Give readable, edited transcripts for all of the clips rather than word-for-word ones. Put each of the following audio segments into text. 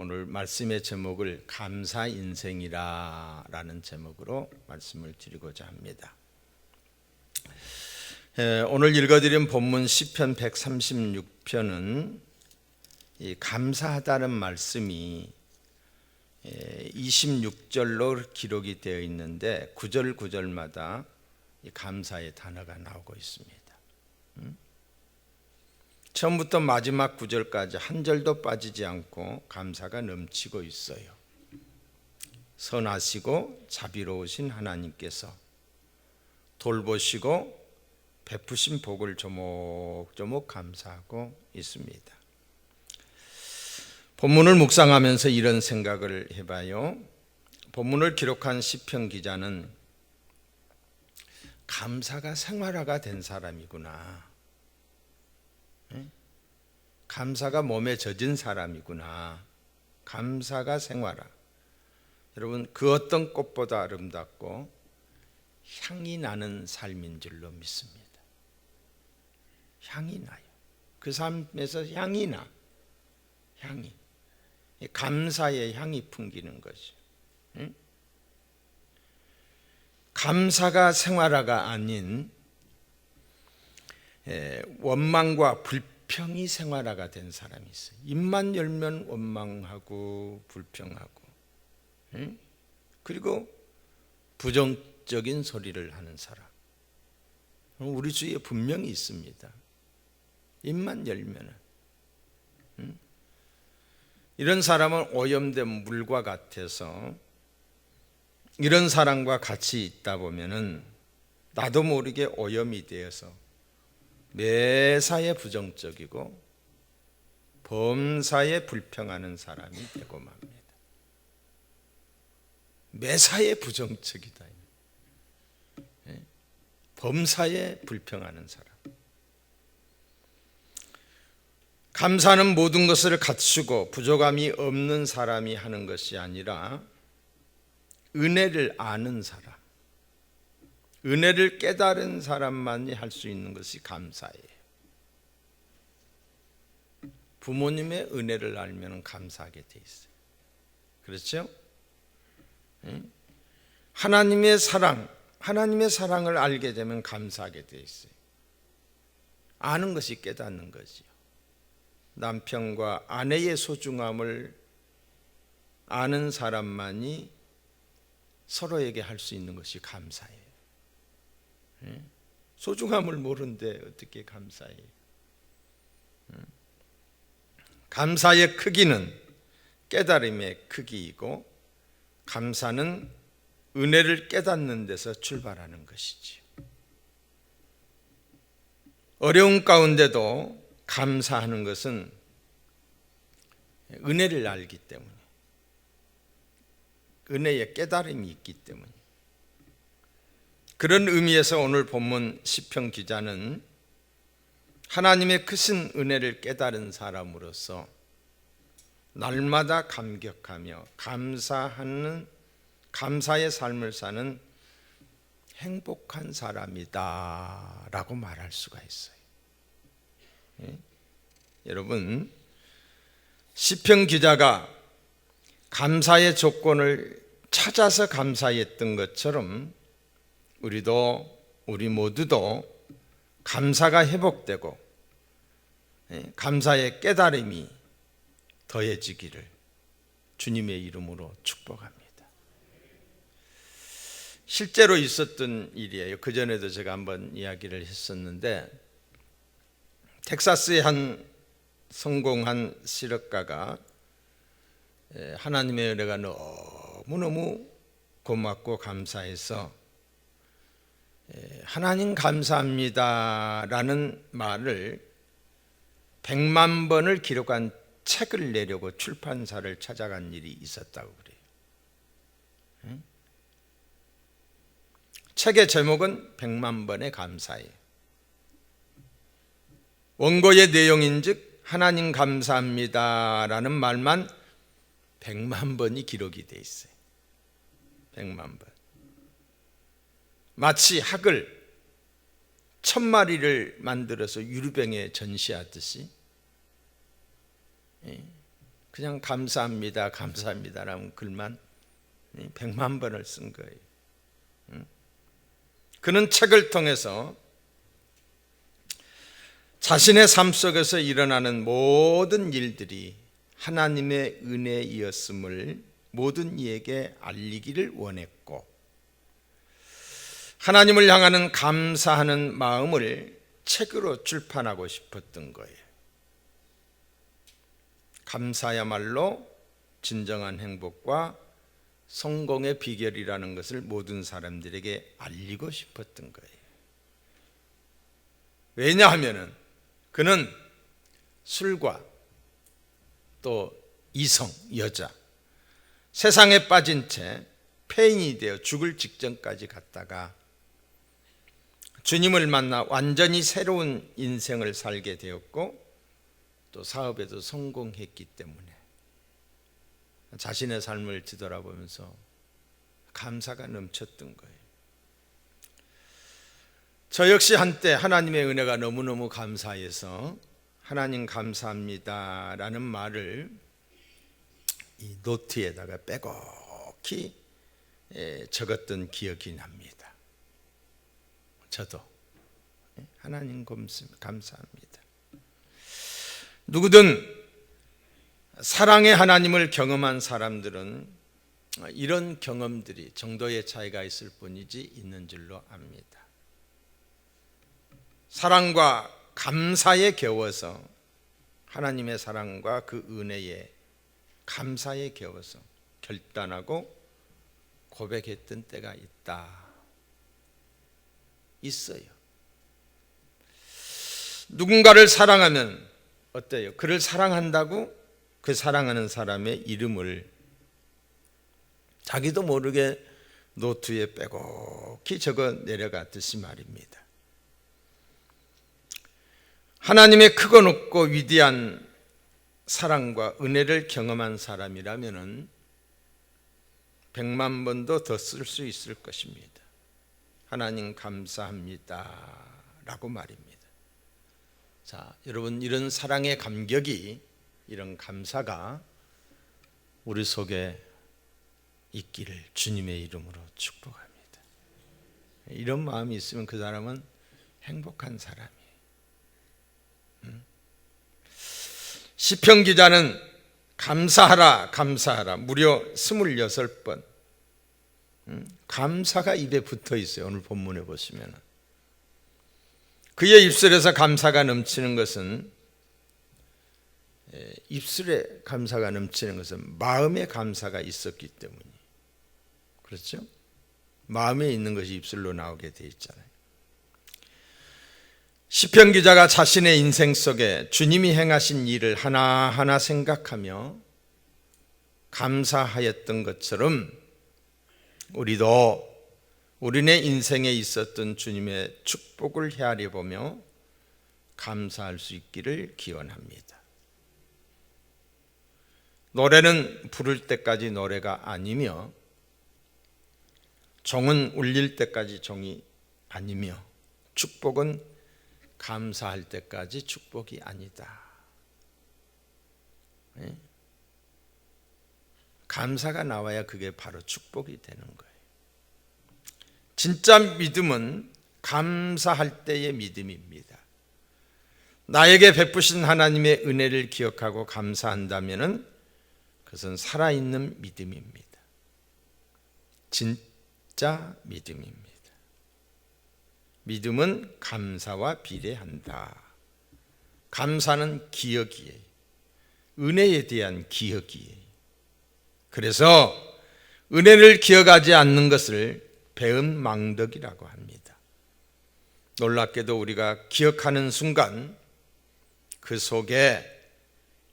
오늘 말씀의 제목을 감사 인생이라는 제목으로 말씀을 드리고자 합니다. 오늘 읽어드린 본문 시편 136편은 이 감사하다는 말씀이 26절로 기록이 되어 있는데 구절 구절마다 이 감사의 단어가 나오고 있습니다. 처음부터 마지막 구절까지 한 절도 빠지지 않고 감사가 넘치고 있어요. 선하시고 자비로우신 하나님께서 돌보시고 베푸신 복을 조목조목 감사하고 있습니다. 본문을 묵상하면서 이런 생각을 해봐요. 본문을 기록한 시편 기자는 감사가 생활화가 된 사람이구나. 감사가 몸에 젖은 사람이구나. 감사가 생활화. 여러분, 그 어떤 꽃보다 아름답고 향이 나는 삶인 줄로 믿습니다. 향이 나요. 그 삶에서 향이 나. 향이. 감사의 향이 풍기는 거죠. 감사가 생활화가 아닌 원망과 불평이 생활화가 된 사람이 있어요. 입만 열면 원망하고 불평하고, 그리고 부정적인 소리를 하는 사람. 우리 주위에 분명히 있습니다. 입만 열면은. 이런 사람은 오염된 물과 같아서 이런 사람과 같이 있다 보면은 나도 모르게 오염이 되어서 매사에 부정적이고 범사에 불평하는 사람이 되고 맙니다. 매사에 부정적이다. 범사에 불평하는 사람. 감사는 모든 것을 갖추고 부족함이 없는 사람이 하는 것이 아니라 은혜를 아는 사람, 은혜를 깨달은 사람만이 할 수 있는 것이 감사예요. 부모님의 은혜를 알면 감사하게 돼 있어요. 그렇죠? 하나님의 사랑을 알게 되면 감사하게 돼 있어요. 아는 것이 깨닫는 거지요. 남편과 아내의 소중함을 아는 사람만이 서로에게 할 수 있는 것이 감사예요. 소중함을 모르는데 어떻게 감사해요? 감사의 크기는 깨달음의 크기이고 감사는 은혜를 깨닫는 데서 출발하는 것이지요. 어려운 가운데도 감사하는 것은 은혜를 알기 때문에, 은혜의 깨달음이 있기 때문에. 그런 의미에서 오늘 본문 시편 기자는 하나님의 크신 은혜를 깨달은 사람으로서 날마다 감격하며 감사하는 감사의 삶을 사는 행복한 사람이다 라고 말할 수가 있어요. 여러분, 시편 기자가 감사의 조건을 찾아서 감사했던 것처럼 우리 모두도 감사가 회복되고 감사의 깨달음이 더해지기를 주님의 이름으로 축복합니다. 실제로 있었던 일이에요. 그전에도 제가 한번 이야기를 했었는데, 텍사스의 한 성공한 실업가가 하나님의 은혜가 너무너무 고맙고 감사해서 하나님 감사합니다 라는 말을 100만 번을 기록한 책을 내려고 출판사를 찾아간 일이 있었다고 그래요. 책의 제목은 100만 번의 감사예요. 원고의 내용인즉 하나님 감사합니다 라는 말만 100만 번이 기록이 돼 있어요. 100만 번. 마치 학을 1000마리를 만들어서 유류병에 전시하듯이 그냥 감사합니다, 감사합니다라는 글만 100만 번을 쓴 거예요. 그는 책을 통해서 자신의 삶 속에서 일어나는 모든 일들이 하나님의 은혜이었음을 모든 이에게 알리기를 원했고, 하나님을 향하는 감사하는 마음을 책으로 출판하고 싶었던 거예요. 감사야말로 진정한 행복과 성공의 비결이라는 것을 모든 사람들에게 알리고 싶었던 거예요. 왜냐하면 그는 술과 또 이성, 여자, 세상에 빠진 채 폐인이 되어 죽을 직전까지 갔다가 주님을 만나 완전히 새로운 인생을 살게 되었고, 또 사업에도 성공했기 때문에 자신의 삶을 뒤돌아보면서 감사가 넘쳤던 거예요. 저 역시 한때 하나님의 은혜가 너무너무 감사해서 하나님 감사합니다 라는 말을 이 노트에다가 빼곡히 적었던 기억이 납니다. 저도 하나님 감사합니다. 누구든 사랑의 하나님을 경험한 사람들은 이런 경험들이 정도의 차이가 있을 뿐이지 있는 줄로 압니다. 사랑과 감사에 겨워서, 하나님의 사랑과 그 은혜에 감사에 겨워서 결단하고 고백했던 때가 있어요. 누군가를 사랑하면 어때요? 그를 사랑한다고 그 사랑하는 사람의 이름을 자기도 모르게 노트에 빼곡히 적어 내려갔듯이 말입니다. 하나님의 크고 높고 위대한 사랑과 은혜를 경험한 사람이라면 100만 번도 더 쓸 수 있을 것입니다. 하나님 감사합니다 라고 말입니다. 자, 여러분, 이런 사랑의 감격이, 이런 감사가 우리 속에 있기를 주님의 이름으로 축복합니다. 이런 마음이 있으면 그 사람은 행복한 사람이에요. 시편 기자는 감사하라 감사하라 무려 26번 감사가 입에 붙어 있어요. 오늘 본문에 보시면 그의 입술에서 감사가 넘치는 것은, 입술에 감사가 넘치는 것은 마음에 감사가 있었기 때문이에요. 그렇죠? 마음에 있는 것이 입술로 나오게 돼 있잖아요. 시편 기자가 자신의 인생 속에 주님이 행하신 일을 하나하나 생각하며 감사하였던 것처럼 우리도 우리네 인생에 있었던 주님의 축복을 헤아려 보며 감사할 수 있기를 기원합니다. 노래는 부를 때까지 노래가 아니며, 종은 울릴 때까지 종이 아니며, 축복은 감사할 때까지 축복이 아니다. 감사가 나와야 그게 바로 축복이 되는 거예요. 진짜 믿음은 감사할 때의 믿음입니다. 나에게 베푸신 하나님의 은혜를 기억하고 감사한다면 그것은 살아있는 믿음입니다. 진짜 믿음입니다. 믿음은 감사와 비례한다. 감사는 기억이에요. 은혜에 대한 기억이에요. 그래서 은혜를 기억하지 않는 것을 배은망덕이라고 합니다. 놀랍게도 우리가 기억하는 순간 그 속에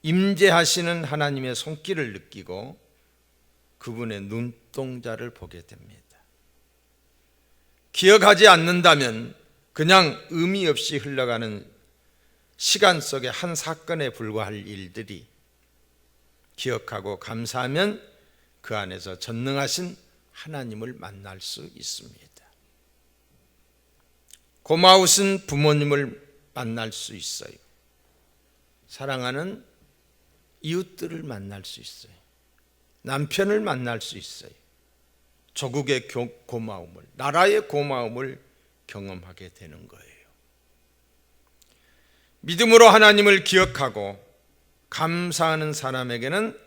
임재하시는 하나님의 손길을 느끼고 그분의 눈동자를 보게 됩니다. 기억하지 않는다면 그냥 의미 없이 흘러가는 시간 속의 한 사건에 불과할 일들이, 기억하고 감사하면 그 안에서 전능하신 하나님을 만날 수 있습니다. 고마우신 부모님을 만날 수 있어요. 사랑하는 이웃들을 만날 수 있어요. 남편을 만날 수 있어요. 조국의 고마움을, 나라의 고마움을 경험하게 되는 거예요. 믿음으로 하나님을 기억하고 감사하는 사람에게는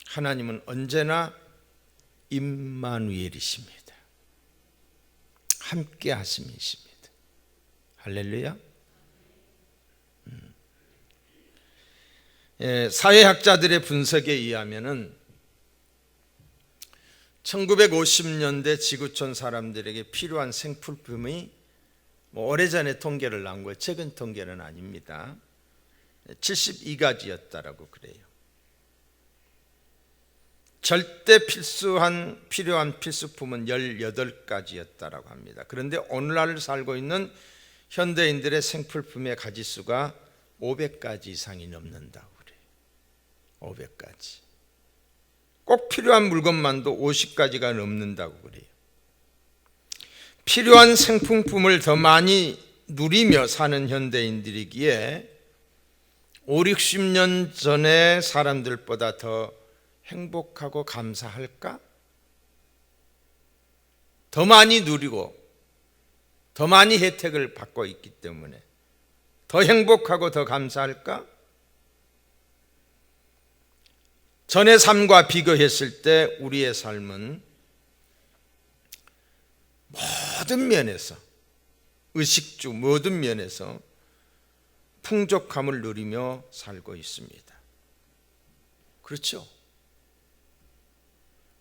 하나님은 언제나 임마누엘이십니다. 함께 하심이십니다. 할렐루야. 사회학자들의 분석에 의하면은 1950년대 지구촌 사람들에게 필요한 생필품이 오래전에 통계를 나온 거예요. 최근 통계는 아닙니다. 72가지였다라고 그래요. 절대 필요한 필수품은 18가지였다라고 합니다. 그런데 오늘날 살고 있는 현대인들의 생필품의 가지수가 500가지 이상이 넘는다고 그래요. 500가지. 꼭 필요한 물건만도 50가지가 넘는다고 그래요. 필요한 생필품을 더 많이 누리며 사는 현대인들이기에 5, 60년 전의 사람들보다 더 행복하고 감사할까? 더 많이 누리고 더 많이 혜택을 받고 있기 때문에 더 행복하고 더 감사할까? 전의 삶과 비교했을 때 우리의 삶은 모든 면에서, 의식주 모든 면에서 풍족함을 누리며 살고 있습니다. 그렇죠?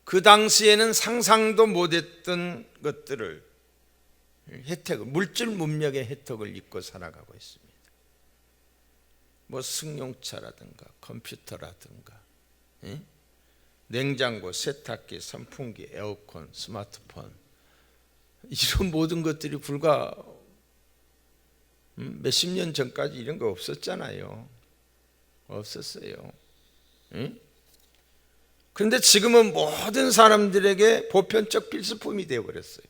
그 당시에는 상상도 못했던 것들을, 혜택을, 물질 문명의 혜택을 입고 살아가고 있습니다. 뭐 승용차라든가 컴퓨터라든가 냉장고, 세탁기, 선풍기, 에어컨, 스마트폰, 이런 모든 것들이 불과 몇십 년 전까지 이런 거 없었잖아요. 없었어요. 그런데 지금은 모든 사람들에게 보편적 필수품이 되어버렸어요.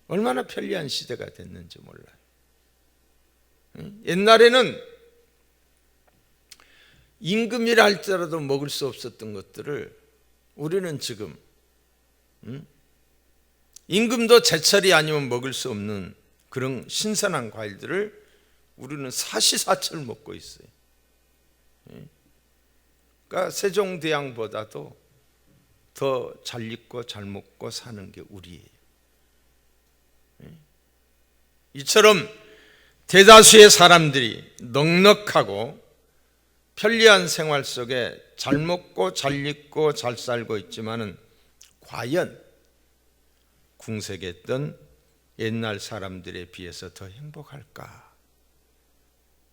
얼마나 편리한 시대가 됐는지 몰라요. 옛날에는 임금이라 할지라도 먹을 수 없었던 것들을 우리는 지금 임금도 제철이 아니면 먹을 수 없는 그런 신선한 과일들을 우리는 사시사철 먹고 있어요. 그러니까 세종대왕보다도 더 잘 입고 잘 먹고 사는 게 우리예요. 이처럼 대다수의 사람들이 넉넉하고 편리한 생활 속에 잘 먹고 잘 입고 잘 살고 있지만은 과연 궁색했던 옛날 사람들에 비해서 더 행복할까?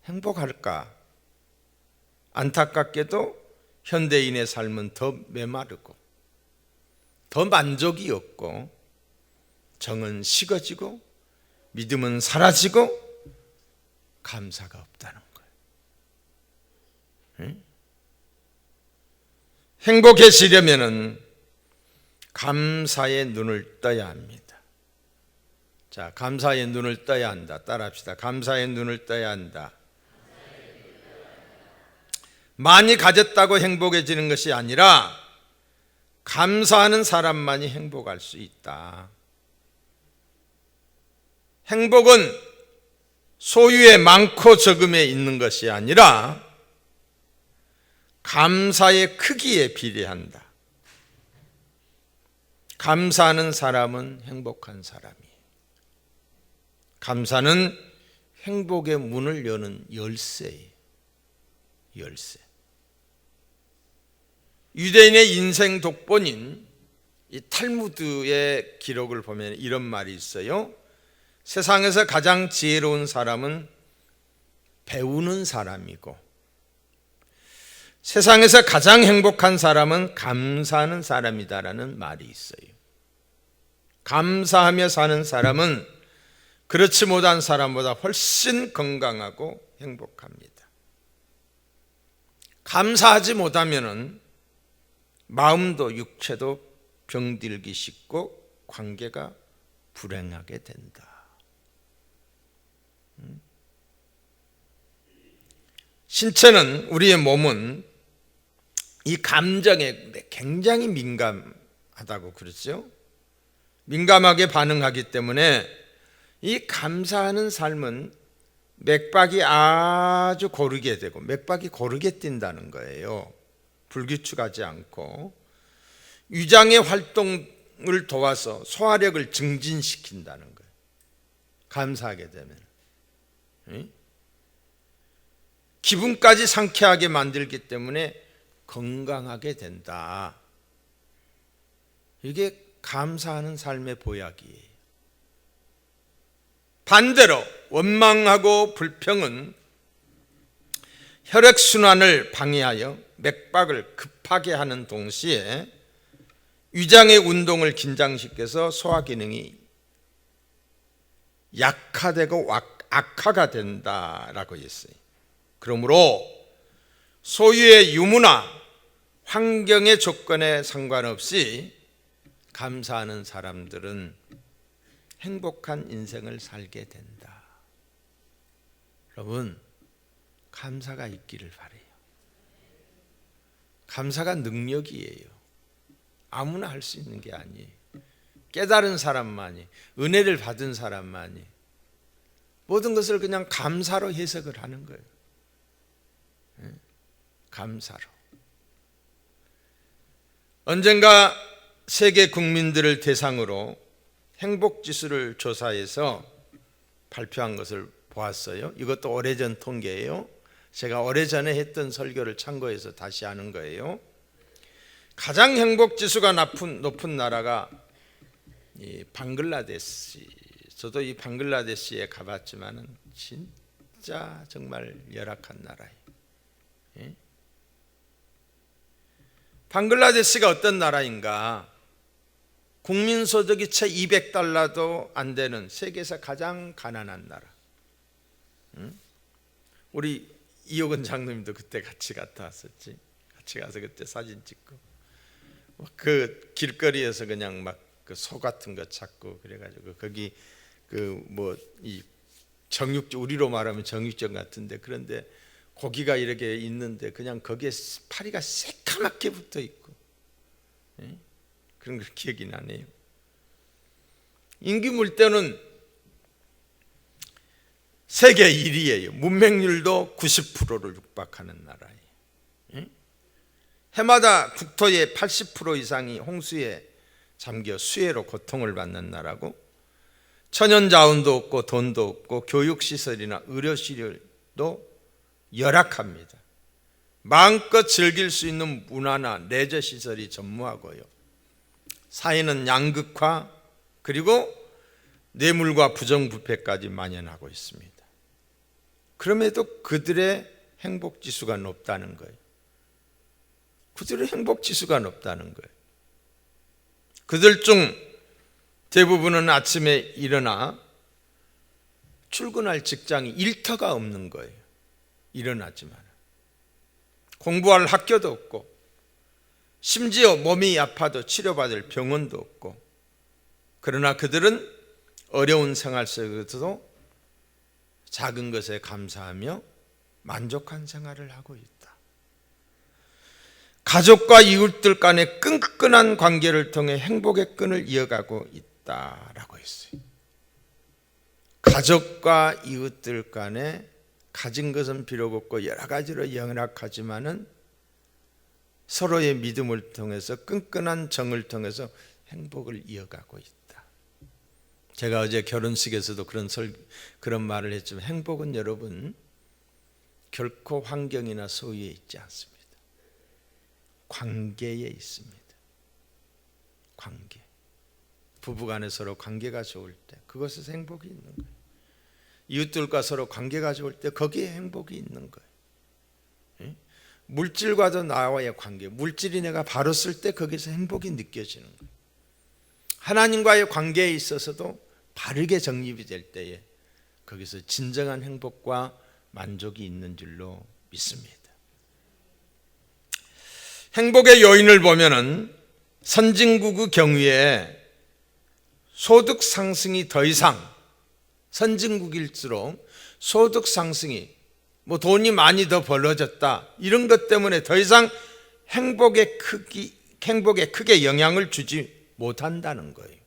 행복할까? 안타깝게도 현대인의 삶은 더 메마르고 더 만족이 없고 정은 식어지고 믿음은 사라지고 감사가 없다는 거예요. 행복해지려면은 감사의 눈을 떠야 합니다. 자, 감사의 눈을 떠야 한다. 따라합시다. 감사의 눈을 떠야 한다. 많이 가졌다고 행복해지는 것이 아니라 감사하는 사람만이 행복할 수 있다. 행복은 소유의 많고 적음에 있는 것이 아니라 감사의 크기에 비례한다. 감사하는 사람은 행복한 사람이에요. 감사는 행복의 문을 여는 열쇠예요. 열쇠. 유대인의 인생 독본인 이 탈무드의 기록을 보면 이런 말이 있어요. 세상에서 가장 지혜로운 사람은 배우는 사람이고 세상에서 가장 행복한 사람은 감사하는 사람이다라는 말이 있어요. 감사하며 사는 사람은 그렇지 못한 사람보다 훨씬 건강하고 행복합니다. 감사하지 못하면은 마음도 육체도 병들기 쉽고 관계가 불행하게 된다. 신체는, 우리의 몸은 이 감정에 굉장히 민감하다고 그랬죠. 민감하게 반응하기 때문에 이 감사하는 삶은 맥박이 아주 고르게 되고 맥박이 고르게 뛴다는 거예요. 불규칙하지 않고 위장의 활동을 도와서 소화력을 증진시킨다는 거예요. 감사하게 되면 기분까지 상쾌하게 만들기 때문에 건강하게 된다. 이게 감사하는 삶의 보약이에요. 반대로 원망하고 불평은 혈액순환을 방해하여 맥박을 급하게 하는 동시에 위장의 운동을 긴장시켜서 소화 기능이 약화되고 악화가 된다라고 했어요. 그러므로 소유의 유무나 환경의 조건에 상관없이 감사하는 사람들은 행복한 인생을 살게 된다. 여러분, 감사가 있기를 바라요. 감사가 능력이에요. 아무나 할 수 있는 게 아니에요. 깨달은 사람만이, 은혜를 받은 사람만이 모든 것을 그냥 감사로 해석을 하는 거예요. 감사로. 언젠가 세계 국민들을 대상으로 행복지수를 조사해서 발표한 것을 보았어요. 이것도 오래전 통계예요. 제가 오래전에 했던 설교를 참고해서 다시 하는 거예요. 가장 행복지수가 높은 나라가 이 방글라데시. 저도 이 방글라데시에 가봤지만은 진짜 정말 열악한 나라예요. 예? 방글라데시가 어떤 나라인가? 국민소득이 채 $200도 안 되는 세계에서 가장 가난한 나라. 우리 이호근 장로님도 그때 같이 갔다 왔었지. 같이 가서 그때 사진 찍고 그 길거리에서 그냥 막 그 소 같은 거 찾고 그래가지고 거기 그 뭐 이 정육점, 우리로 말하면 정육점 같은데, 그런데 고기가 이렇게 있는데 그냥 거기에 파리가 새까맣게 붙어 있고, 그런 걸 기억이 나네요. 인기 물때는 세계 1위예요. 문맹률도 90%를 육박하는 나라예요. 해마다 국토의 80% 이상이 홍수에 잠겨 수해로 고통을 받는 나라고, 천연자원도 없고 돈도 없고 교육시설이나 의료시설도 열악합니다. 마음껏 즐길 수 있는 문화나 레저시설이 전무하고요. 사회는 양극화, 그리고 뇌물과 부정부패까지 만연하고 있습니다. 그럼에도 그들의 행복지수가 높다는 거예요. 그들의 행복지수가 높다는 거예요. 그들 중 대부분은 아침에 일어나 출근할 직장이 일터가 없는 거예요. 일어나지만 공부할 학교도 없고, 심지어 몸이 아파도 치료받을 병원도 없고, 그러나 그들은 어려운 생활 속에서도 작은 것에 감사하며 만족한 생활을 하고 있다. 가족과 이웃들 간의 끈끈한 관계를 통해 행복의 끈을 이어가고 있다라고 했어요. 가족과 이웃들 간에 가진 것은 비록 없고 여러 가지로 열악하지만은 서로의 믿음을 통해서, 끈끈한 정을 통해서 행복을 이어가고 있다. 제가 어제 결혼식에서도 그런 말을 했지만, 행복은 여러분 결코 환경이나 소유에 있지 않습니다. 관계에 있습니다. 관계. 부부간에 서로 관계가 좋을 때 그것에서 행복이 있는 거예요. 이웃들과 서로 관계가 좋을 때 거기에 행복이 있는 거예요. 물질과도 나와의 관계, 물질이 내가 바로 쓸 때 거기서 행복이 느껴지는 거예요. 하나님과의 관계에 있어서도 바르게 정립이 될 때에 거기서 진정한 행복과 만족이 있는 줄로 믿습니다. 행복의 요인을 보면은 선진국의 경우에 소득 상승이 더 이상, 선진국일수록 소득 상승이 뭐 돈이 많이 더 벌어졌다, 이런 것 때문에 더 이상 행복에 크게 영향을 주지 못한다는 거예요.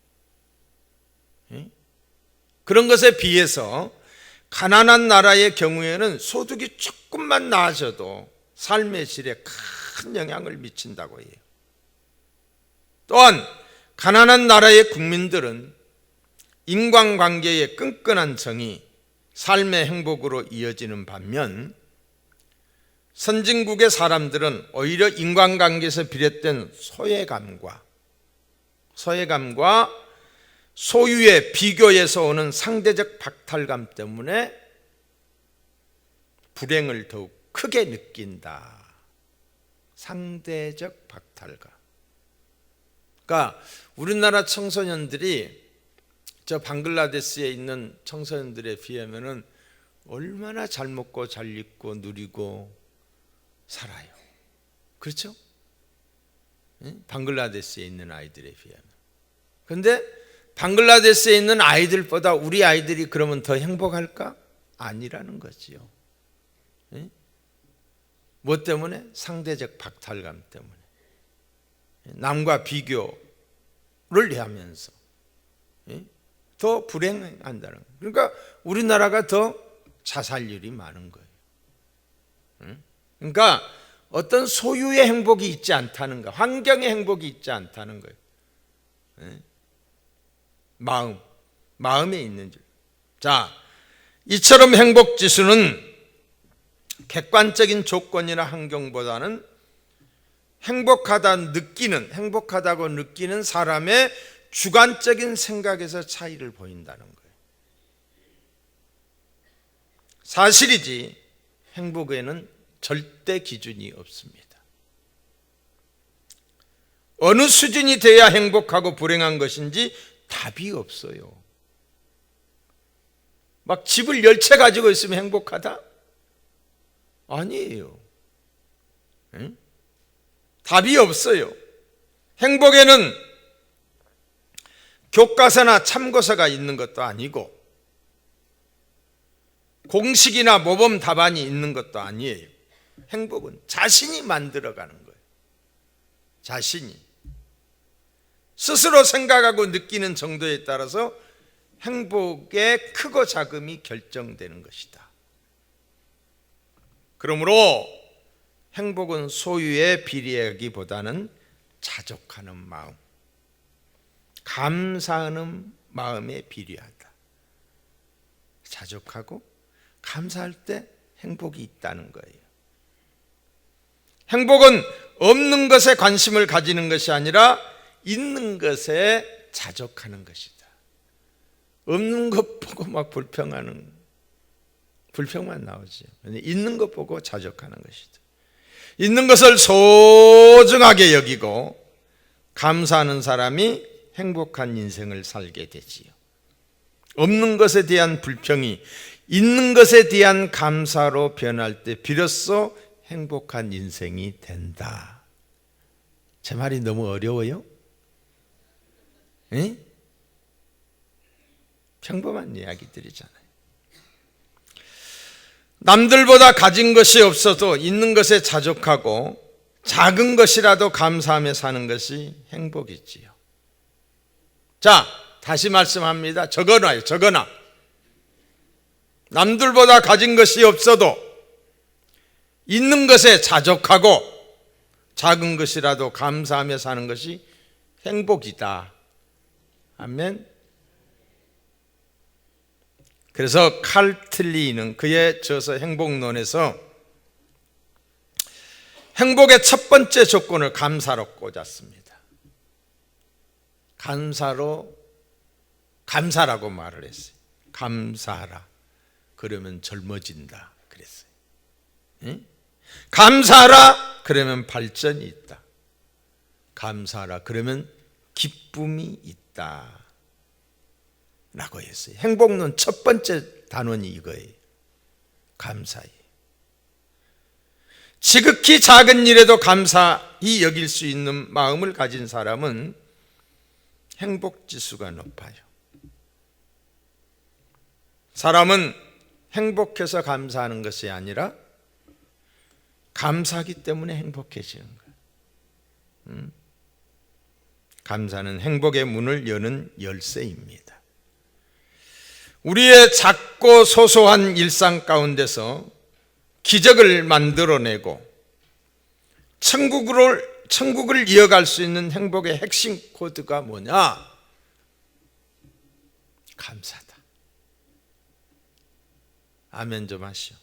그런 것에 비해서 가난한 나라의 경우에는 소득이 조금만 나아져도 삶의 질에 큰 영향을 미친다고 해요. 또한 가난한 나라의 국민들은 인간관계의 끈끈한 정이 삶의 행복으로 이어지는 반면, 선진국의 사람들은 오히려 인간관계에서 비롯된 소외감과 소유의 비교에서 오는 상대적 박탈감 때문에 불행을 더욱 크게 느낀다. 상대적 박탈감. 그러니까 우리나라 청소년들이 저 방글라데시에 있는 청소년들에 비하면은 얼마나 잘 먹고 잘 입고 누리고 살아요. 그렇죠? 방글라데시에 있는 아이들에 비하면. 그런데 방글라데시에 있는 아이들보다 우리 아이들이 그러면 더 행복할까? 아니라는 거지요. 뭐 때문에? 상대적 박탈감 때문에. 남과 비교를 하면서 더 불행한다는 거예요. 그러니까 우리나라가 더 자살률이 많은 거예요. 그러니까 어떤 소유의 행복이 있지 않다는 거, 환경의 행복이 있지 않다는 거예요. 마음에 있는 줄. 자, 이처럼 행복 지수는 객관적인 조건이나 환경보다는 행복하다고 느끼는 사람의 주관적인 생각에서 차이를 보인다는 거예요. 사실이지 행복에는 절대 기준이 없습니다. 어느 수준이 돼야 행복하고 불행한 것인지 답이 없어요. 막 집을 10채 가지고 있으면 행복하다? 아니에요. 답이 없어요. 행복에는 교과서나 참고서가 있는 것도 아니고 공식이나 모범 답안이 있는 것도 아니에요. 행복은 자신이 만들어가는 거예요. 자신이 스스로 생각하고 느끼는 정도에 따라서 행복의 크고 작음이 결정되는 것이다. 그러므로 행복은 소유에 비례하기보다는 자족하는 마음, 감사하는 마음에 비례하다. 자족하고 감사할 때 행복이 있다는 거예요. 행복은 없는 것에 관심을 가지는 것이 아니라 있는 것에 자족하는 것이다. 없는 것 보고 막 불평만 나오지. 있는 것 보고 자족하는 것이다. 있는 것을 소중하게 여기고 감사하는 사람이 행복한 인생을 살게 되지요. 없는 것에 대한 불평이 있는 것에 대한 감사로 변할 때 비로소 행복한 인생이 된다. 제 말이 너무 어려워요? 에? 평범한 이야기들이잖아요. 남들보다 가진 것이 없어도 있는 것에 자족하고 작은 것이라도 감사하며 사는 것이 행복이지요. 자, 다시 말씀합니다. 적어놔요. 적어놔. 남들보다 가진 것이 없어도 있는 것에 자족하고 작은 것이라도 감사하며 사는 것이 행복이다. 아멘. 그래서 칼 틸리는 그의 저서 행복론에서 행복의 첫 번째 조건을 감사로 꽂았습니다. 감사라고 말을 했어요. 감사하라. 그러면 젊어진다. 그랬어요. 응? 감사하라. 그러면 발전이 있다. 감사하라. 그러면 기쁨이 있다. 라고 했어요. 행복론 첫 번째 단원이 이거예요. 감사예요. 지극히 작은 일에도 감사히 여길 수 있는 마음을 가진 사람은 행복 지수가 높아요. 사람은 행복해서 감사하는 것이 아니라 감사하기 때문에 행복해지는 거예요. 감사는 행복의 문을 여는 열쇠입니다. 우리의 작고 소소한 일상 가운데서 기적을 만들어내고 천국을 이어갈 수 있는 행복의 핵심 코드가 뭐냐? 감사다. 아멘 좀 하시오.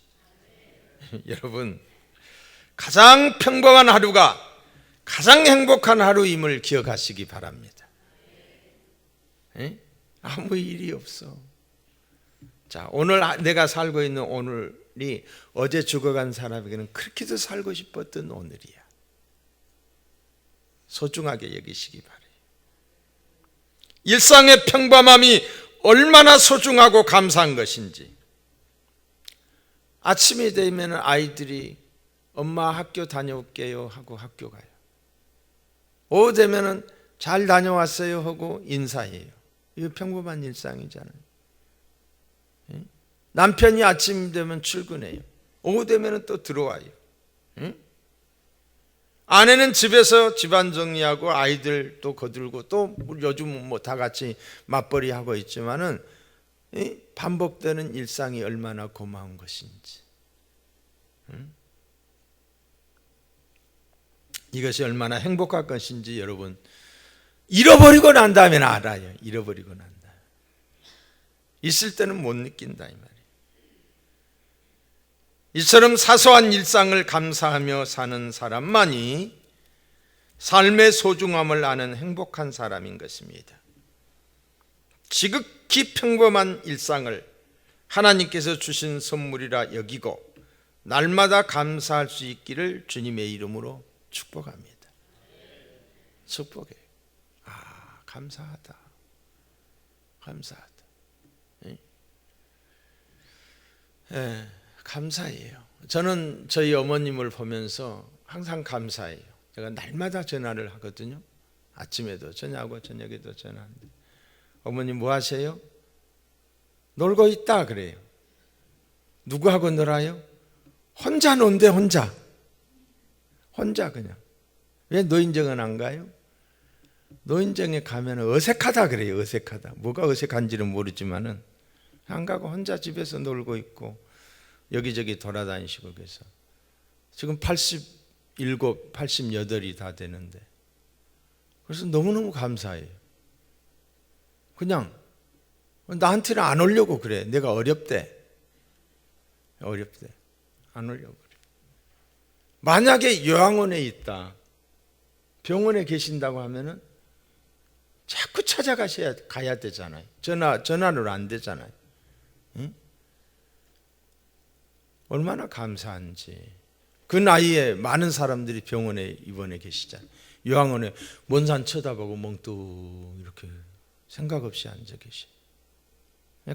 여러분, 가장 평범한 하루가 가장 행복한 하루임을 기억하시기 바랍니다. 아무 일이 없어. 자, 오늘 내가 살고 있는 오늘이 어제 죽어간 사람에게는 그렇게도 살고 싶었던 오늘이야. 소중하게 여기시기 바래요. 일상의 평범함이 얼마나 소중하고 감사한 것인지. 아침이 되면 아이들이 엄마 학교 다녀올게요 하고 학교 가요. 오후 되면은 잘 다녀왔어요 하고 인사해요. 이거 평범한 일상이잖아요. 남편이 아침 되면 출근해요. 오후 되면 또 들어와요. 아내는 집에서 집안 정리하고 아이들 또 거들고 또 요즘은 뭐 다 같이 맞벌이 하고 있지만은 반복되는 일상이 얼마나 고마운 것인지. 이것이 얼마나 행복할 것인지 여러분 잃어버리고 난 다음에 알아요. 잃어버리고 난 다음에. 있을 때는 못 느낀다 이 말이에요. 이처럼 사소한 일상을 감사하며 사는 사람만이 삶의 소중함을 아는 행복한 사람인 것입니다. 지극히 평범한 일상을 하나님께서 주신 선물이라 여기고 날마다 감사할 수 있기를 주님의 이름으로 축복합니다. 축복해요. 아, 감사하다. 감사하다. 감사해요. 저는 저희 어머님을 보면서 항상 감사해요. 제가 날마다 전화를 하거든요. 아침에도 전화하고 저녁에도 전화하는데 어머님 뭐 하세요? 놀고 있다 그래요. 누구하고 놀아요? 혼자 논대 혼자 그냥. 왜 노인정은 안 가요? 노인정에 가면 어색하다 그래요. 어색하다. 뭐가 어색한지는 모르지만은 안 가고 혼자 집에서 놀고 있고 여기저기 돌아다니시고 그래서 지금 87, 88이 다 되는데 그래서 너무너무 감사해요. 그냥 나한테는 안 오려고 그래. 내가 어렵대. 안 오려고 그래. 만약에 요양원에 있다, 병원에 계신다고 하면은 자꾸 가야 되잖아요. 전화로 안 되잖아요. 응? 얼마나 감사한지. 그 나이에 많은 사람들이 병원에 입원해 계시잖아요. 요양원에 먼 산 쳐다보고 멍뚱 이렇게 생각 없이 앉아 계시.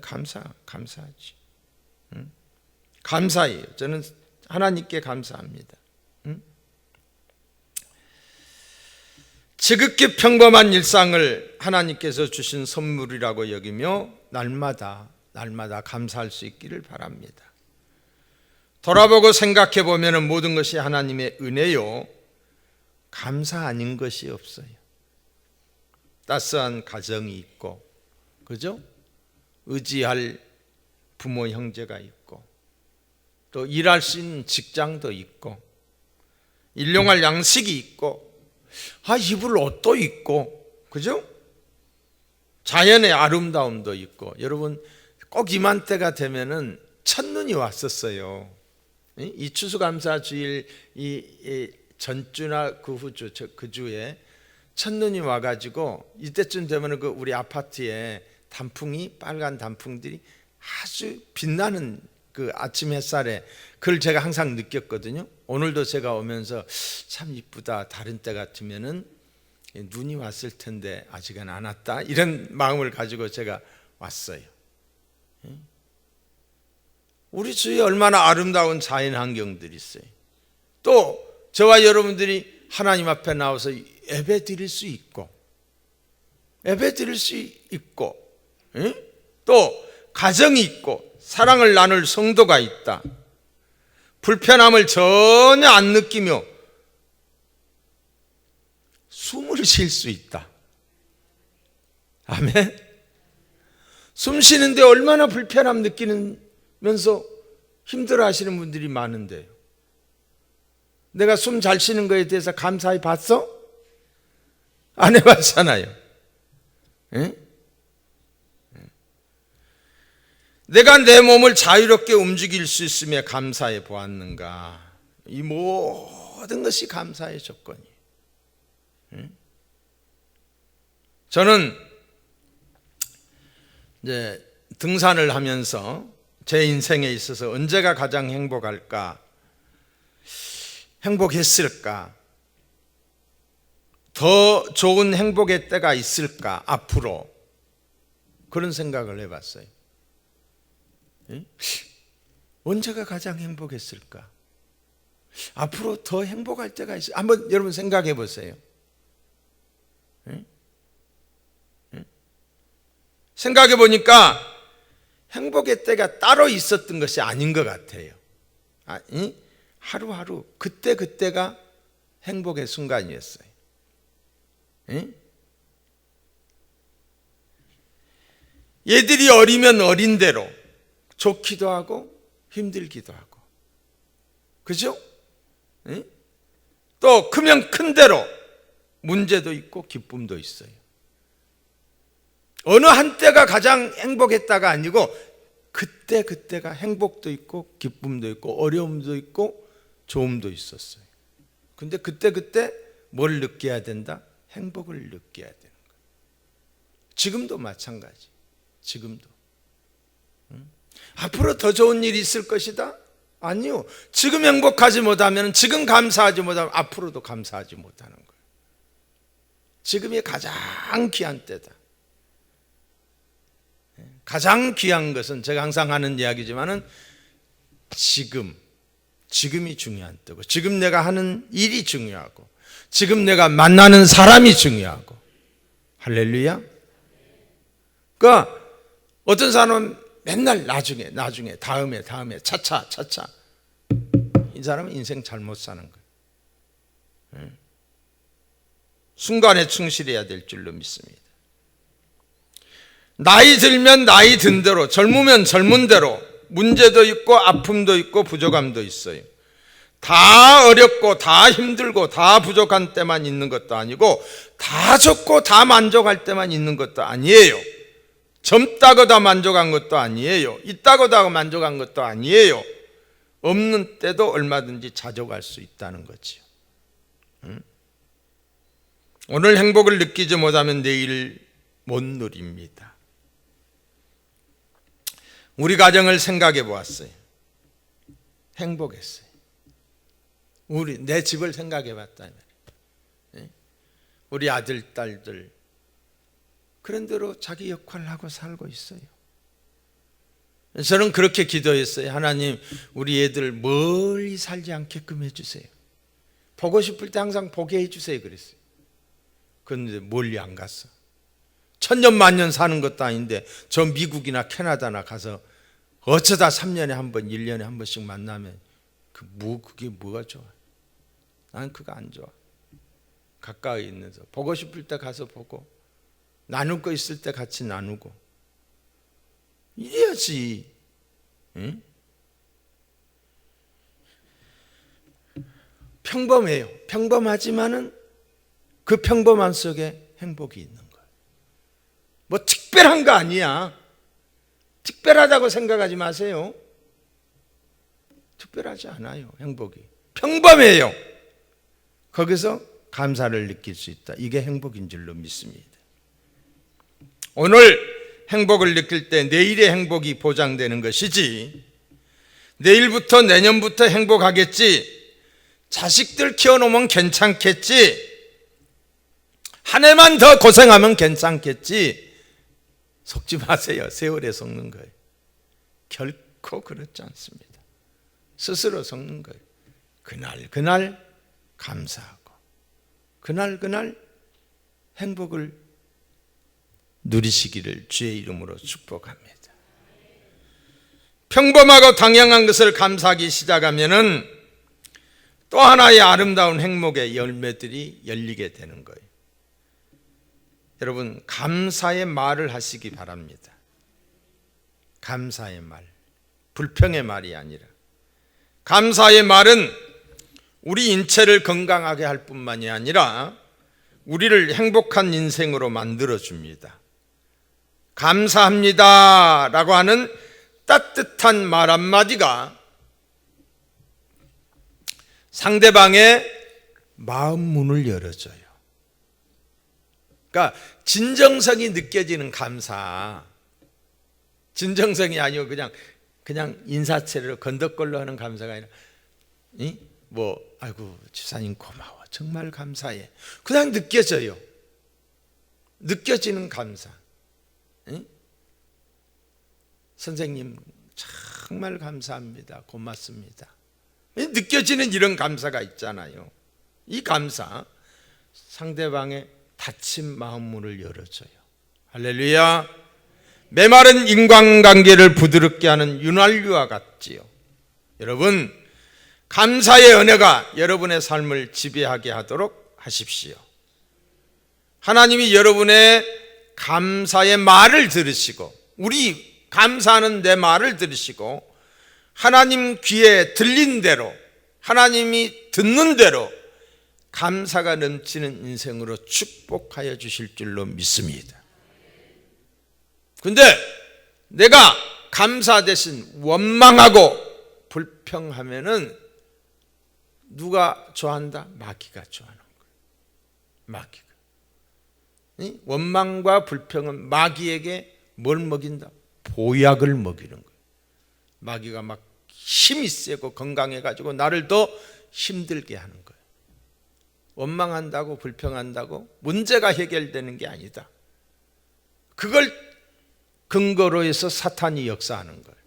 감사하지. 응? 감사해요. 저는 하나님께 감사합니다. 응? 지극히 평범한 일상을 하나님께서 주신 선물이라고 여기며 날마다 감사할 수 있기를 바랍니다. 돌아보고 생각해 보면 모든 것이 하나님의 은혜요 감사 아닌 것이 없어요. 따스한 가정이 있고, 그죠? 의지할 부모 형제가 있고, 또 일할 수 있는 직장도 있고, 일용할 양식이 있고, 입을 옷도 있고, 그죠? 자연의 아름다움도 있고. 여러분 꼭 이맘때가 되면은 첫눈이 왔었어요. 이 추수감사주일 이 전주나 그 후주 그 주에 첫눈이 와가지고 이때쯤 되면은 그 우리 아파트에 단풍이 빨간 단풍들이 아주 빛나는 그 아침 햇살에 그걸 제가 항상 느꼈거든요. 오늘도 제가 오면서 참 이쁘다. 다른 때 같으면은 눈이 왔을 텐데 아직은 안 왔다. 이런 마음을 가지고 제가 왔어요. 우리 주위에 얼마나 아름다운 자연 환경들이 있어요. 또 저와 여러분들이 하나님 앞에 나와서 예배 드릴 수 있고, 또 가정이 있고 사랑을 나눌 성도가 있다. 불편함을 전혀 안 느끼며 숨을 쉴 수 있다. 아멘. 숨 쉬는데 얼마나 불편함 느끼면서 힘들어 하시는 분들이 많은데요. 내가 숨 잘 쉬는 거에 대해서 감사해 봤어? 안 해봤잖아요. 응? 내가 내 몸을 자유롭게 움직일 수 있음에 감사해 보았는가? 이 모든 것이 감사의 조건이에요. 응? 저는 이제 등산을 하면서 제 인생에 있어서 언제가 가장 행복할까? 행복했을까? 더 좋은 행복의 때가 있을까? 앞으로 그런 생각을 해봤어요. 언제가 가장 행복했을까? 앞으로 더 행복할 때가 있을까? 한번 여러분 생각해 보세요. 생각해 보니까 행복의 때가 따로 있었던 것이 아닌 것 같아요. 하루하루 그때가 행복의 순간이었어요. 얘들이 어리면 어린 대로 좋기도 하고 힘들기도 하고, 그죠? 또 크면 큰 대로 문제도 있고 기쁨도 있어요. 어느 한때가 가장 행복했다가 아니고 그때가 행복도 있고 기쁨도 있고 어려움도 있고 좋음도 있었어요. 근데 그때 뭘 느껴야 된다? 행복을 느껴야 되는 거예요. 지금도 마찬가지. 지금도. 앞으로 더 좋은 일이 있을 것이다? 아니요. 지금 행복하지 못하면, 지금 감사하지 못하면 앞으로도 감사하지 못하는 거예요. 지금이 가장 귀한 때다. 가장 귀한 것은 제가 항상 하는 이야기지만은 지금이 중요한 때고, 지금 내가 하는 일이 중요하고, 지금 내가 만나는 사람이 중요하고. 할렐루야. 그러니까 어떤 사람은 맨날 나중에 다음에 차차 이 사람은 인생 잘못 사는 거예요. 순간에 충실해야 될 줄로 믿습니다. 나이 들면 나이 든 대로, 젊으면 젊은 대로 문제도 있고 아픔도 있고 부족함도 있어요. 다 어렵고 다 힘들고 다 부족한 때만 있는 것도 아니고 다 좋고 다 만족할 때만 있는 것도 아니에요. 젊다고 다 만족한 것도 아니에요. 있다고 다 만족한 것도 아니에요. 없는 때도 얼마든지 자족할 수 있다는 거지요. 오늘 행복을 느끼지 못하면 내일 못 누립니다. 우리 가정을 생각해 보았어요. 행복했어요. 내 집을 생각해 봤다. 우리 아들, 딸들 그런 대로 자기 역할을 하고 살고 있어요. 저는 그렇게 기도했어요. 하나님, 우리 애들 멀리 살지 않게끔 해주세요. 보고 싶을 때 항상 보게 해주세요 그랬어요. 그런데 멀리 안 갔어. 천년만년 사는 것도 아닌데 저 미국이나 캐나다나 가서 어쩌다 3년에 한 번, 1년에 한 번씩 만나면 그게 뭐가 좋아? 난 그거 안 좋아. 가까이 있는 서 보고 싶을 때 가서 보고, 나눌 거 있을 때 같이 나누고 이래야지. 응? 평범해요. 평범하지만은 그 평범한 속에 행복이 있는 거예요. 뭐 특별한 거 아니야. 특별하다고 생각하지 마세요. 특별하지 않아요. 행복이 평범해요. 거기서 감사를 느낄 수 있다. 이게 행복인 줄로 믿습니다. 오늘 행복을 느낄 때 내일의 행복이 보장되는 것이지, 내일부터 내년부터 행복하겠지, 자식들 키워놓으면 괜찮겠지, 한 해만 더 고생하면 괜찮겠지, 속지 마세요. 세월에 속는 거예요. 결코 그렇지 않습니다. 스스로 속는 거예요. 그날 감사하고 그날 행복을 누리시기를 주의 이름으로 축복합니다. 평범하고 당연한 것을 감사하기 시작하면은 또 하나의 아름다운 행복의 열매들이 열리게 되는 거예요. 여러분, 감사의 말을 하시기 바랍니다. 감사의 말, 불평의 말이 아니라. 감사의 말은 우리 인체를 건강하게 할 뿐만이 아니라 우리를 행복한 인생으로 만들어줍니다. 감사합니다 라고 하는 따뜻한 말 한마디가 상대방의 마음 문을 열어줘요. 그러니까 진정성이 느껴지는 감사, 진정성이 아니고 그냥 인사체로 건더걸로 하는 감사가 아니라 아이고 집사님 고마워, 정말 감사해, 그냥 느껴져요. 느껴지는 감사. 선생님 정말 감사합니다, 고맙습니다, 느껴지는 이런 감사가 있잖아요. 이 감사 상대방의 닫힌 마음 문을 열어줘요. 할렐루야. 메마른 인간관계를 부드럽게 하는 윤활유와 같지요. 여러분, 감사의 은혜가 여러분의 삶을 지배하게 하도록 하십시오. 하나님이 여러분의 감사의 말을 들으시고, 우리 감사하는 내 말을 들으시고, 하나님 귀에 들린 대로, 하나님이 듣는 대로 감사가 넘치는 인생으로 축복하여 주실 줄로 믿습니다. 근데 내가 감사 대신 원망하고 불평하면은 누가 좋아한다? 마귀가 좋아하는 거예요. 마귀가. 원망과 불평은 마귀에게 뭘 먹인다? 보약을 먹이는 거예요. 마귀가 막 힘이 세고 건강해가지고 나를 더 힘들게 하는 거예요. 원망한다고 불평한다고 문제가 해결되는 게 아니다. 그걸 근거로 해서 사탄이 역사하는 거예요.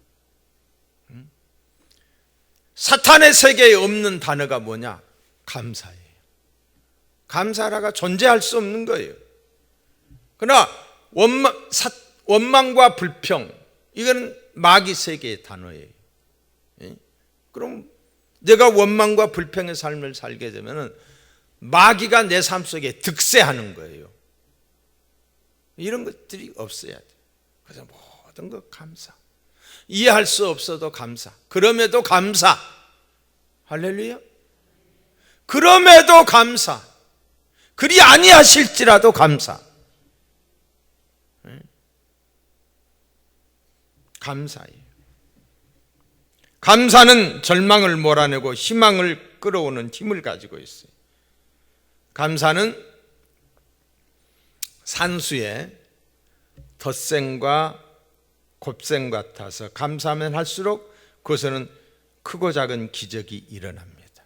사탄의 세계에 없는 단어가 뭐냐? 감사예요. 감사라가 존재할 수 없는 거예요. 그러나 원망과 불평, 이거는 마귀 세계의 단어예요. 그럼 내가 원망과 불평의 삶을 살게 되면 마귀가 내 삶 속에 득세하는 거예요. 이런 것들이 없어야 돼요. 그래서 모든 것 감사, 이해할 수 없어도 감사, 그럼에도 감사. 할렐루야. 그럼에도 감사, 그리 아니하실지라도 감사. 감사예요. 감사는 절망을 몰아내고 희망을 끌어오는 힘을 가지고 있어요. 감사는 산수의 덧셈과 곱셈 같아서 감사하면 할수록 그것에는 크고 작은 기적이 일어납니다.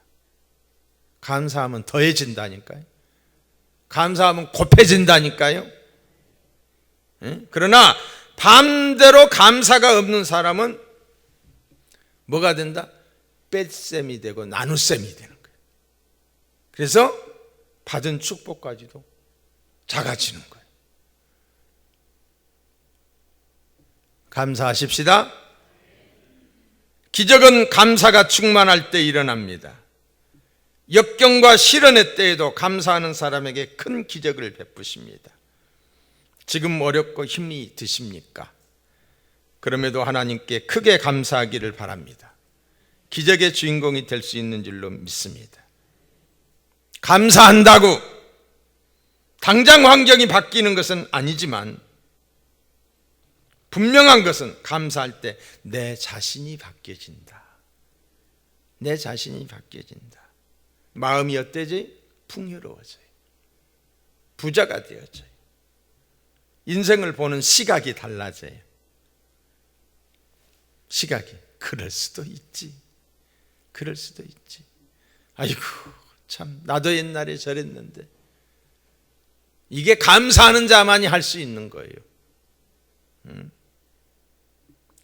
감사하면 더해진다니까요. 감사하면 곱해진다니까요. 그러나 반대로 감사가 없는 사람은 뭐가 된다? 뺄셈이 되고 나눗셈이 되는 거예요. 그래서 받은 축복까지도 작아지는 거예요. 감사하십시다. 기적은 감사가 충만할 때 일어납니다. 역경과 시련의 때에도 감사하는 사람에게 큰 기적을 베푸십니다. 지금 어렵고 힘이 드십니까? 그럼에도 하나님께 크게 감사하기를 바랍니다. 기적의 주인공이 될 수 있는 줄로 믿습니다. 감사한다고 당장 환경이 바뀌는 것은 아니지만 분명한 것은 감사할 때 내 자신이 바뀌어진다. 내 자신이 바뀌어진다. 마음이 어때지? 풍요로워져요. 부자가 되어져요. 인생을 보는 시각이 달라져요. 시각이. 그럴 수도 있지. 그럴 수도 있지. 아이고 참 나도 옛날에 저랬는데. 이게 감사하는 자만이 할 수 있는 거예요.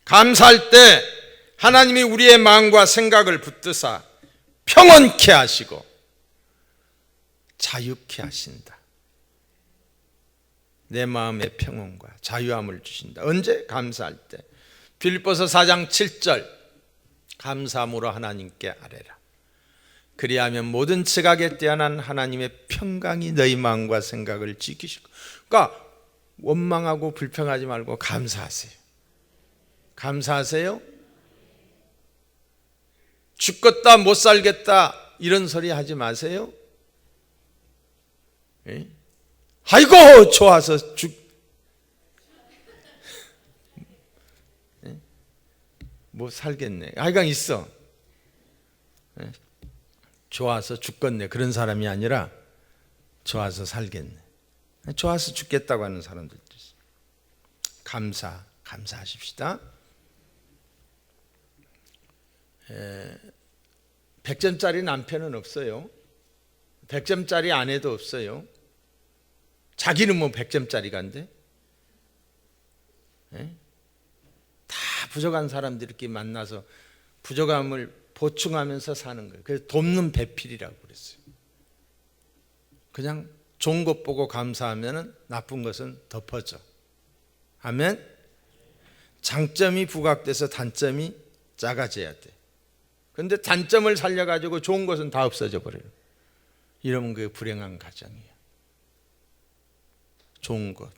감사할 때 하나님이 우리의 마음과 생각을 붙드사 평온케 하시고 자유케 하신다. 내 마음의 평온과 자유함을 주신다. 언제? 감사할 때. 빌립보서 4장 7절 감사함으로 하나님께 아뢰라. 그리하면 모든 지각에 뛰어난 하나님의 평강이 너희 마음과 생각을 지키실 거예요. 그러니까 원망하고 불평하지 말고 감사하세요. 감사하세요. 죽겠다 못 살겠다 이런 소리 하지 마세요. 예? 아이고 좋아서 뭐 살겠네. 하여간 있어. 예? 좋아서 죽겠네 그런 사람이 아니라 좋아서 살겠네. 좋아서 죽겠다고 하는 사람들도 있어요. 감사하십시다. 100점짜리 남편은 없어요. 100점짜리 아내도 없어요. 자기는 뭐 100점짜리가인데 다 부족한 사람들끼리 만나서 부족함을 보충하면서 사는 거예요. 그래서 돕는 배필이라고 그랬어요. 그냥 좋은 것 보고 감사하면 나쁜 것은 덮어져. 아멘. 장점이 부각돼서 단점이 작아져야 돼. 그런데 단점을 살려가지고 좋은 것은 다 없어져 버려요. 이러면 그게 불행한 가정이에요. 좋은 것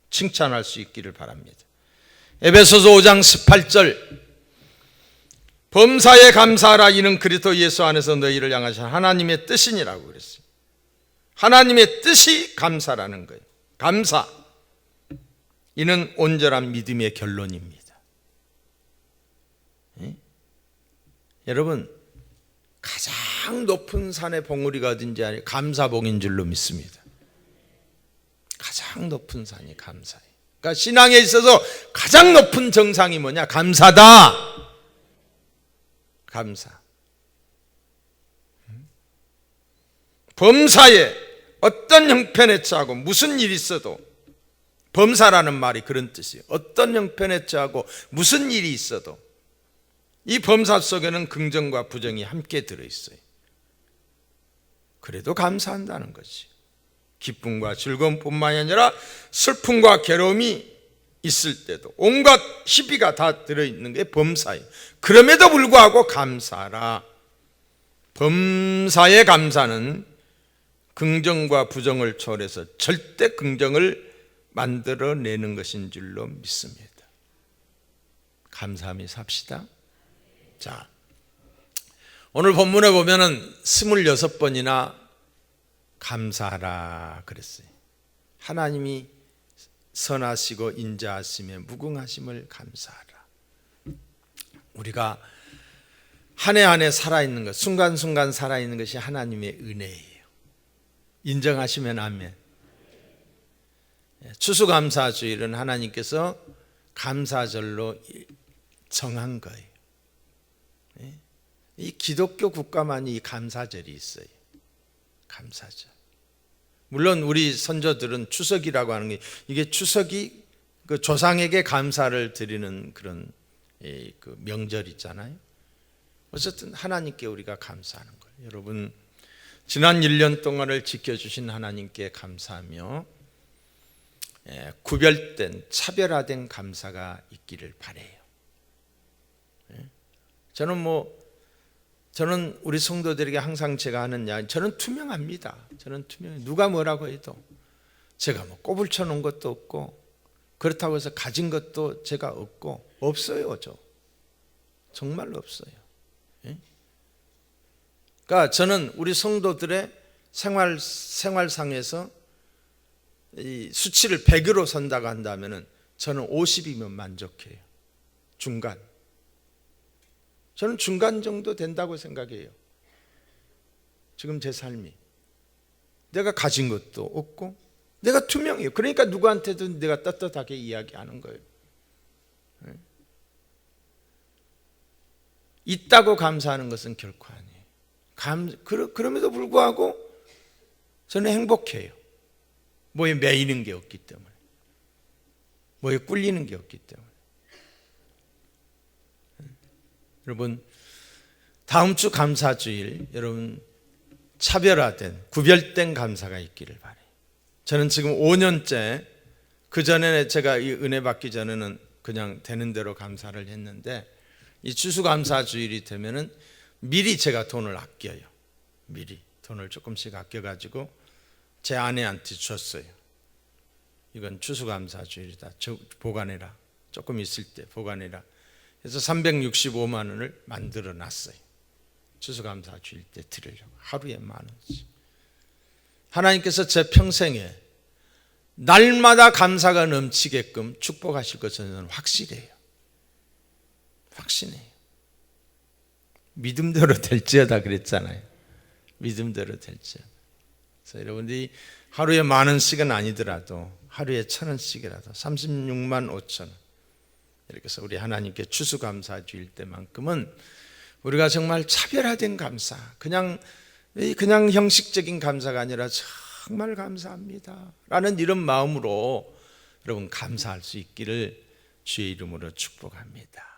칭찬할 수 있기를 바랍니다. 에베소서 5장 18절 범사에 감사하라. 이는 그리스도 예수 안에서 너희를 향하신 하나님의 뜻이니라고 그랬어요. 하나님의 뜻이 감사라는 거예요. 감사. 이는 온전한 믿음의 결론입니다. 여러분 가장 높은 산의 봉우리가 어딘지 아니 감사봉인 줄로 믿습니다. 가장 높은 산이 감사예요. 그러니까 신앙에 있어서 가장 높은 정상이 뭐냐? 감사다. 감사. 범사에 어떤 형편에 처하고 무슨 일이 있어도, 범사라는 말이 그런 뜻이에요. 어떤 형편에 처하고 무슨 일이 있어도 이 범사 속에는 긍정과 부정이 함께 들어있어요. 그래도 감사한다는 거지. 기쁨과 즐거움뿐만이 아니라 슬픔과 괴로움이 있을 때도 온갖 희비가 다 들어있는 게 범사예요. 그럼에도 불구하고 감사하라. 범사의 감사는 긍정과 부정을 초월해서 절대 긍정을 만들어내는 것인 줄로 믿습니다. 감사하며 삽시다. 자, 오늘 본문에 보면은 26번이나 감사하라 그랬어요. 하나님이 선하시고 인자하심에 무궁하심을 감사하라. 우리가 한 해 한 해 살아있는 것, 순간순간 살아있는 것이 하나님의 은혜예요. 인정하시면 아멘. 추수감사주일은 하나님께서 감사절로 정한 거예요. 이 기독교 국가만이 이 감사절이 있어요. 감사절. 물론 우리 선조들은 추석이라고 하는 게, 이게 추석이 그 조상에게 감사를 드리는 그런 그 명절 있잖아요. 어쨌든 하나님께 우리가 감사하는 거예요. 여러분, 지난 1년 동안을 지켜주신 하나님께 감사하며 구별된, 차별화된 감사가 있기를 바라요. 저는 우리 성도들에게 항상 제가 하는 이야기, 저는 투명합니다. 저는 투명해요. 누가 뭐라고 해도 제가 뭐 꼽을 쳐놓은 것도 없고, 그렇다고 해서 가진 것도 제가 없어요. 저 정말로 없어요. 그러니까 저는 우리 성도들의 생활상에서 이 수치를 100으로 선다고 한다면은 저는 50이면 만족해요. 중간. 저는 중간 정도 된다고 생각해요. 지금 제 삶이. 내가 가진 것도 없고 내가 투명해요. 그러니까 누구한테도 내가 떳떳하게 이야기하는 거예요. 있다고 감사하는 것은 결코 아니에요. 그럼에도 불구하고 저는 행복해요. 뭐에 매이는 게 없기 때문에, 뭐에 꿀리는 게 없기 때문에. 여러분, 다음 주 감사주일, 여러분 차별화된, 구별된 감사가 있기를 바라요. 저는 지금 5년째, 그 전에 제가 이 은혜 받기 전에는 그냥 되는 대로 감사를 했는데 이 추수감사 주일이 되면은 미리 제가 돈을 아껴요. 미리 돈을 조금씩 아껴가지고 제 아내한테 줬어요. 이건 추수감사 주일이다. 보관해라. 조금 있을 때 보관해라. 그래서 365만 원을 만들어 놨어요. 추수감사 주일 때 드리려고. 하루에 10,000원씩. 하나님께서 제 평생에 날마다 감사가 넘치게끔 축복하실 것은 저는 확실해요. 확신해요. 믿음대로 될지어다 그랬잖아요. 믿음대로 될지어다. 그래서 여러분들이 하루에 10,000원씩은 아니더라도 하루에 1,000원씩이라도 36만 5천 원 이렇게 해서 우리 하나님께 추수감사 주일 때만큼은 우리가 정말 차별화된 감사, 그냥 형식적인 감사가 아니라 정말 감사합니다 라는 이런 마음으로 여러분 감사할 수 있기를 주의 이름으로 축복합니다.